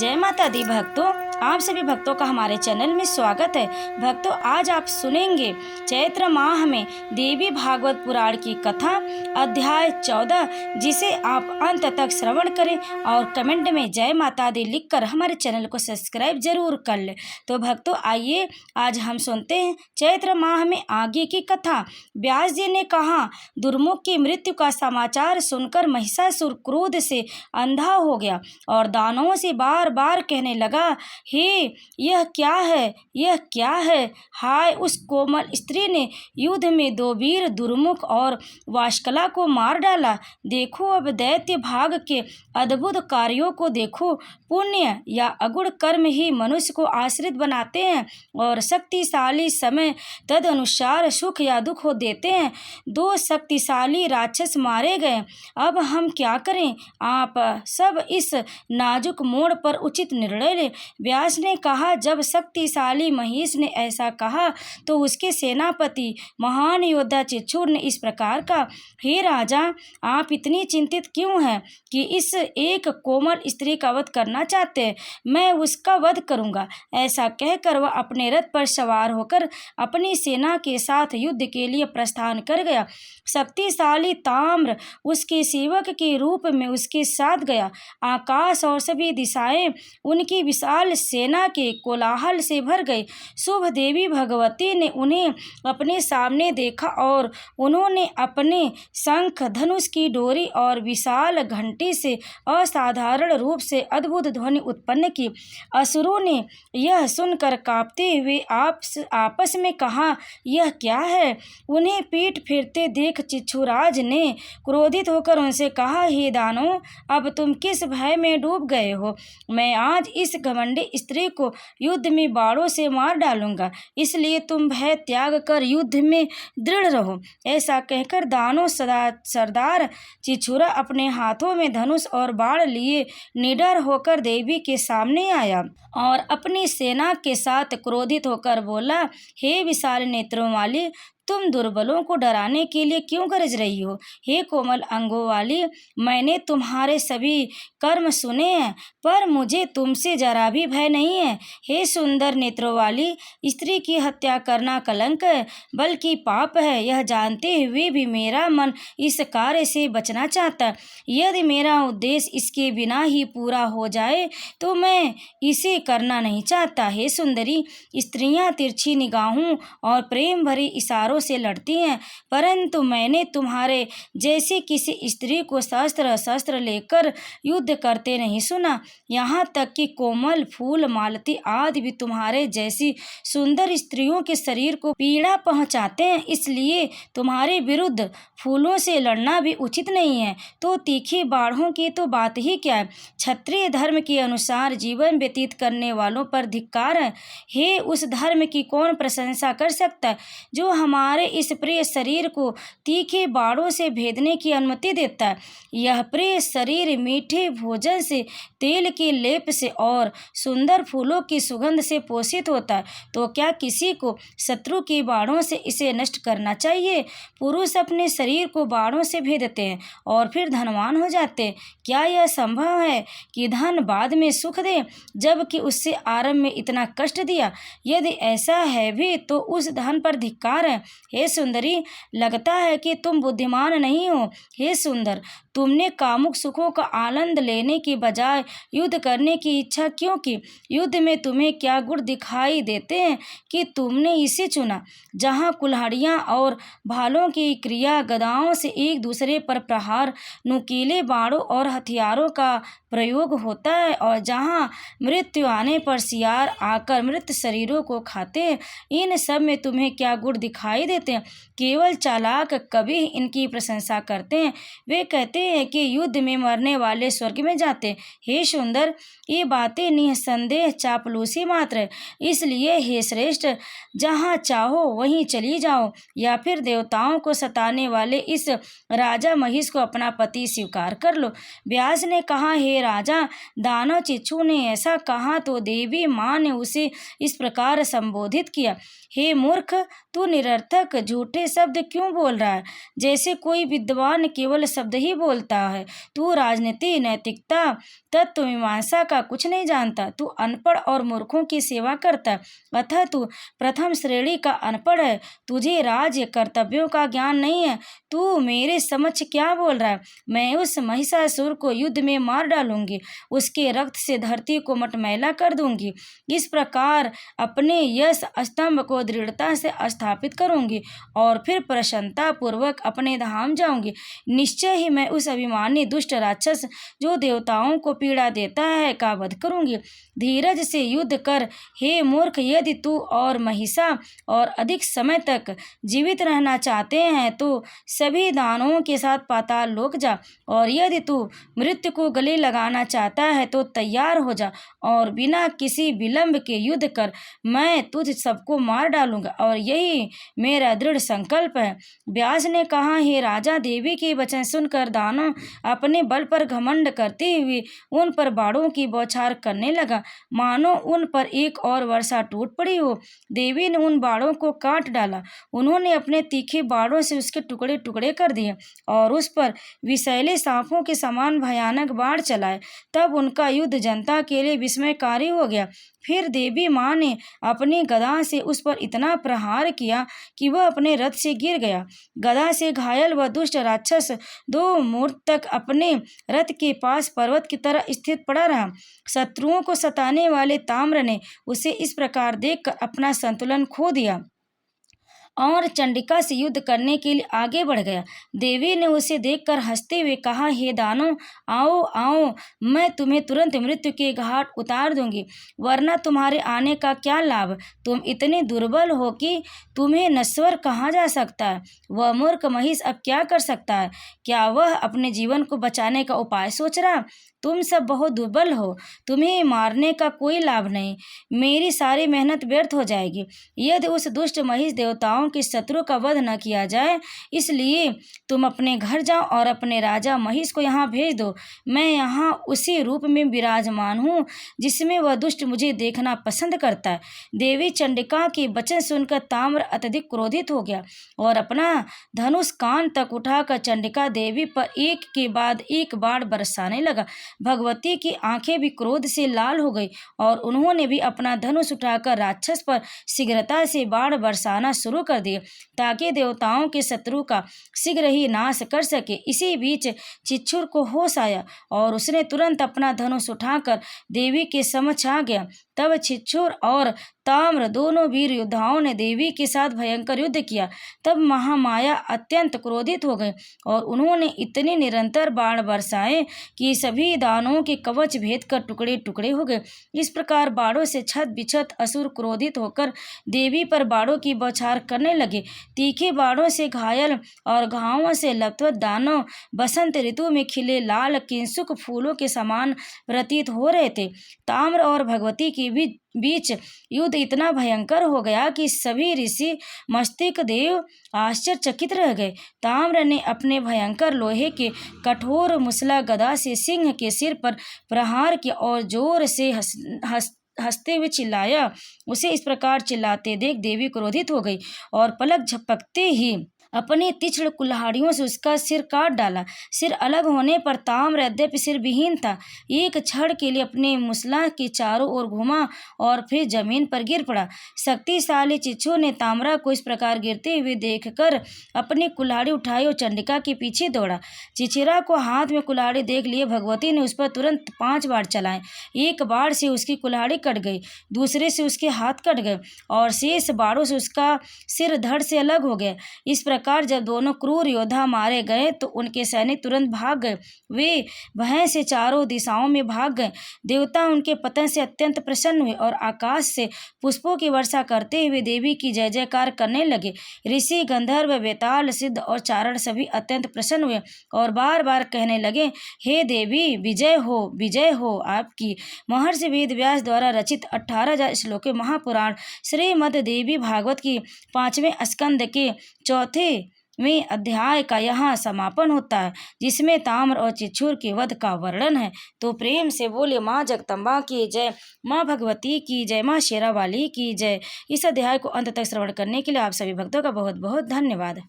जय माता दी भक्तों, आप सभी भक्तों का हमारे चैनल में स्वागत है। भक्तों, आज आप सुनेंगे चैत्र माह में देवी भागवत पुराण की कथा अध्याय 14, जिसे आप अंत तक श्रवण करें और कमेंट में जय माता दी लिखकर हमारे चैनल को सब्सक्राइब जरूर कर लें। तो भक्तों, आइए आज हम सुनते हैं चैत्र माह में आगे की कथा। व्यास जी ने कहा, दुर्मुख की मृत्यु का समाचार सुनकर महिषासुर क्रोध से अंधा हो गया और दानवों से बार बार कहने लगा, हे, यह क्या है, यह क्या है। हाय, उस कोमल स्त्री ने युद्ध में दो वीर दुर्मुख और वाशकला को मार डाला। देखो, अब दैत्य भाग के अद्भुत कार्यों को देखो। पुण्य या अगुण कर्म ही मनुष्य को आश्रित बनाते हैं और शक्तिशाली समय तद अनुसार सुख या दुख हो देते हैं। दो शक्तिशाली राक्षस मारे गए, अब हम क्या करें। आप सब इस नाजुक मोड़ पर उचित निर्णय लें। व्यास ने कहा, जब शक्तिशाली महिष ने ऐसा कहा तो उसके सेनापति महान योद्धा चिच्छूर ने इस प्रकार कहा, हे राजा, आप इतनी चिंतित क्यों हैं कि इस एक कोमल स्त्री का वध करना चाहते हैं। मैं उसका वध करूंगा। ऐसा कहकर वह अपने रथ पर सवार होकर अपनी सेना के साथ युद्ध के लिए प्रस्थान कर गया। शक्तिशाली ताम्र उसके सेवक के रूप में उसके साथ गया। आकाश और सभी दिशाएं उनकी विशाल सेना के कोलाहल से भर गई। शुभ देवी भगवती ने उन्हें अपने सामने देखा और उन्होंने अपने शंख, धनुष की डोरी और विशाल घंटी से असाधारण रूप से अद्भुत ध्वनि उत्पन्न की। असुरों ने यह सुनकर कांपते हुए आपस में कहा, यह क्या है। उन्हें पीठ फेरते देख चिच्छुराज ने क्रोधित होकर उनसे कहा, हे दानव, अब तुम किस भय में डूब गए हो। मैं आज इस घमंडी स्त्री को युद्ध में बाणों से मार डालूंगा, इसलिए तुम भय त्याग कर युद्ध में दृढ़ रहो। ऐसा कहकर दानव सरदार चिच्छुरा अपने हाथों में धनुष और बाण लिए निडर होकर देवी के सामने आया और अपनी सेना के साथ क्रोधित होकर बोला, हे विशाल नेत्रों वाली, तुम दुर्बलों को डराने के लिए क्यों गरज रही हो। हे कोमल अंगों वाली, मैंने तुम्हारे सभी कर्म सुने हैं, पर मुझे तुमसे जरा भी भय नहीं है। हे सुंदर नेत्रों वाली, स्त्री की हत्या करना कलंक है, बल्कि पाप है। यह जानते हुए भी मेरा मन इस कार्य से बचना चाहता है। यदि मेरा उद्देश्य इसके बिना ही पूरा हो जाए तो मैं इसे करना नहीं चाहता। हे सुंदरी, स्त्रियां तिरछी निगाहों और प्रेम भरी इशारों से लड़ती हैं, परंतु मैंने तुम्हारे जैसी किसी स्त्री को शस्त्र लेकर युद्ध करते नहीं सुना। यहाँ तक कि कोमल, फूल, मालती आदि भी तुम्हारे जैसी सुंदर स्त्रियों के शरीर को पीड़ा पहुंचाते हैं, इसलिए तुम्हारे विरुद्ध फूलों से लड़ना भी उचित नहीं है। तो तीखे बाणों की तो बात ही क्या है। क्षत्रिय धर्म के अनुसार जीवन व्यतीत करने वालों पर धिक्कार है। हे, उस धर्म की कौन प्रशंसा कर सकता है जो हमारे इस प्रिय शरीर को तीखे बाणों से भेदने की अनुमति देता है। यह प्रिय शरीर मीठे भोजन से, तेल के लेप से और सुंदर फूलों की सुगंध से पोषित होता है, तो क्या किसी को शत्रु के बाणों से इसे नष्ट करना चाहिए। पुरुष अपने शरीर को बाणों से भेदते हैं और फिर धनवान हो जाते हैं। क्या यह संभव है कि धन बाद में सुख दे, जबकि उससे आरंभ में इतना कष्ट दिया। यदि ऐसा है भी तो उस धन पर धिक्कार है। हे सुंदरी, लगता है कि तुम बुद्धिमान नहीं हो। हे सुंदर, तुमने कामुक सुखों का आनंद लेने की बजाय युद्ध करने की इच्छा क्यों की। युद्ध में तुम्हें क्या गुण दिखाई देते हैं कि तुमने इसे चुना, जहाँ कुल्हाड़ियाँ और भालों की क्रिया, गदाओं से एक दूसरे पर प्रहार, नुकीले बाणों और हथियारों का प्रयोग होता है, और जहाँ मृत्यु आने पर सियार आकर मृत शरीरों को खाते हैं। इन सब में तुम्हें क्या गुण दिखाई देते हैं। केवल चालाक कवि इनकी प्रशंसा करते हैं। वे कहते हैं कि युद्ध में मरने वाले स्वर्ग में जाते हैं। हे सुंदर, ये बातें निसंदेह चापलूसी मात्र है। इसलिए हे श्रेष्ठ, जहाँ चाहो वहीं चली जाओ, या फिर देवताओं को सताने वाले इस राजा महिष को अपना पति स्वीकार कर लो। व्यास ने कहा, हे राजा, दानव चिच्छू ने ऐसा कहा तो देवी माँ ने उसे इस प्रकार संबोधित किया, हे मूर्ख, तू निरर्थक झूठे शब्द क्यों बोल रहा है। जैसे कोई विद्वान केवल शब्द ही बोल बोलता है? तू राजनीति, नैतिकता, तत्व मीमांसा का कुछ नहीं जानता। तू अनपढ़ और मूर्खों की सेवा करता है, अतः तू प्रथम श्रेणी का अनपढ़ है। तुझे राज्य कर्तव्यों का ज्ञान नहीं है। तू मेरे समक्ष क्या बोल रहा है? मैं उस महिषासुर को युद्ध में मार डालूंगी, उसके रक्त से धरती को मटमैला कर दूंगी। इस प्रकार अपने यश स्तंभ को दृढ़ता से स्थापित करूंगी और फिर प्रसन्नता पूर्वक अपने धाम जाऊंगी। निश्चय ही मैं उस अभिमानी दुष्ट राक्षस जो देवताओं को पीड़ा देता है का वध करूंगी। धीरज से युद्ध कर हे मूर्ख। यदि तू और महिषा और अधिक समय तक जीवित रहना चाहते हैं तो सभी दानवों के साथ पाताल लोक जा, और यदि तू मृत्यु को गले लगाना चाहता है तो तैयार हो जा और बिना किसी विलंब के युद्ध कर। मैं तुझ सबको मार डालूंगा और यही मेरा दृढ़ संकल्प है। व्यास ने कहा, हे राजा, देवी के वचन सुनकर दानव अपने बल पर घमंड करते हुए उन पर बाणों की बौछार करने लगा, मानो उन पर एक और वर्षा टूट पड़ी हो। देवी ने उन बाणों को काट डाला। उन्होंने अपने तीखे बाणों से उसके टुकड़े टुकड़े कर दिए और उस पर विषैले सांपों के समान भयानक बाण चलाए। तब उनका युद्ध जनता के लिए विस्मयकारी हो गया। फिर देवी माँ ने अपनी गदा से उस पर इतना प्रहार किया कि वह अपने रथ से गिर गया। गदा से घायल वह दुष्ट राक्षस 2 मुहूर्त तक अपने रथ के पास पर्वत की तरह स्थित पड़ा रहा। शत्रुओं को सताने वाले ताम्र ने उसे इस प्रकार देखकर अपना संतुलन खो दिया और चंडिका से युद्ध करने के लिए आगे बढ़ गया। देवी ने उसे देखकर हंसते हुए कहा, हे दानव, आओ आओ, मैं तुम्हें तुरंत मृत्यु के घाट उतार दूंगी, वरना तुम्हारे आने का क्या लाभ? तुम इतने दुर्बल हो कि तुम्हें नश्वर कहा जा सकता है। वह मूर्ख महिष अब क्या कर सकता है? क्या वह अपने जीवन को बचाने का उपाय सोच रहा? तुम सब बहुत दुर्बल हो, तुम्हें मारने का कोई लाभ नहीं, मेरी सारी मेहनत व्यर्थ हो जाएगी। यदि उस दुष्ट महिष देवताओं के शत्रु का वध न किया जाए, इसलिए तुम अपने घर जाओ और अपने राजा महिष को यहाँ भेज दो। मैं यहाँ उसी रूप में विराजमान हूँ जिसमें वह दुष्ट मुझे देखना पसंद करता है। देवी चंडिका के वचन सुनकर ताम्र अत्यधिक क्रोधित हो गया और अपना धनुष कान तक उठाकर चंडिका देवी पर एक के बाद एक बाण बरसाने लगा। भगवती की आंखें भी क्रोध से लाल हो गई और उन्होंने भी अपना धनुष उठाकर राक्षस पर शीघ्रता से बाण बरसाना शुरू कर दिए ताकि देवताओं के शत्रु का शीघ्र ही नाश कर सके। इसी बीच चिच्छुर को होश आया और उसने तुरंत अपना धनुष उठाकर देवी के समक्ष आ गया। तब चिच्छुर और ताम्र दोनों वीर योद्धाओं ने देवी के साथ भयंकर युद्ध किया। तब महामाया अत्यंत क्रोधित हो गई और उन्होंने इतने निरंतर बाण बरसाए कि सभी दानवों के कवच भेद कर टुकड़े टुकड़े हो गए। इस प्रकार बाणों से छत बिछत असुर क्रोधित होकर देवी पर बाणों की बौछार करने लगे। तीखे बाणों से घायल और घावों से लथपथ दानव बसंत ऋतु में खिले लाल किंसुक फूलों के समान प्रतीत हो रहे थे। ताम्र और भगवती के बीच युद्ध इतना भयंकर हो गया कि सभी ऋषि मस्तिष्क देव आश्चर्यचकित रह गए। ताम्र ने अपने भयंकर लोहे के कठोर मुसला गदा से सिंह के सिर पर प्रहार किया और जोर से हंसते हुए चिल्लाया। उसे इस प्रकार चिल्लाते देख देवी क्रोधित हो गई और पलक झपकते ही अपनी तीक्ष्ण कुल्हाड़ियों से उसका सिर काट डाला। सिर अलग होने पर ताम्र यद्यपि सिर विहीन था, एक क्षण के लिए अपने मुसला के चारों ओर घूमा और फिर जमीन पर गिर पड़ा। शक्तिशाली चिच्छू ने ताम्रा को इस प्रकार गिरते हुए देखकर अपनी कुल्हाड़ी उठाई और चंडिका के पीछे दौड़ा। चिचिरा को हाथ में कुल्हाड़ी देख लिए भगवती ने उस पर तुरंत 5 बाण चलाए। एक बाण से उसकी कुल्हाड़ी कट गई, दूसरे से उसके हाथ कट गए और शेष बाणों से उसका सिर धड़ से अलग हो गया। इस प्रकार जब दोनों क्रूर योद्धा मारे गए तो उनके सैनिक तुरंत भाग गए। वे भय से चारों दिशाओं में भाग गए। देवता उनके पतन से अत्यंत प्रसन्न हुए और आकाश से पुष्पों की वर्षा करते हुए देवी की जय जयकार करने लगे। ऋषि, गंधर्व, बेताल, सिद्ध और चारण सभी अत्यंत प्रसन्न हुए और बार बार कहने लगे, हे देवी, विजय हो आपकी। महर्षि वेदव्यास द्वारा रचित 18,000 श्लोक महापुराण श्रीमद् देवी भागवत की 5वें स्कंद के 4वें अध्याय का यहाँ समापन होता है, जिसमें ताम्र और चिच्छुर के वध का वर्णन है। तो प्रेम से बोले माँ जगदम्बा की जय, माँ भगवती की जय, माँ शेरावाली की जय। इस अध्याय को अंत तक श्रवण करने के लिए आप सभी भक्तों का बहुत बहुत धन्यवाद।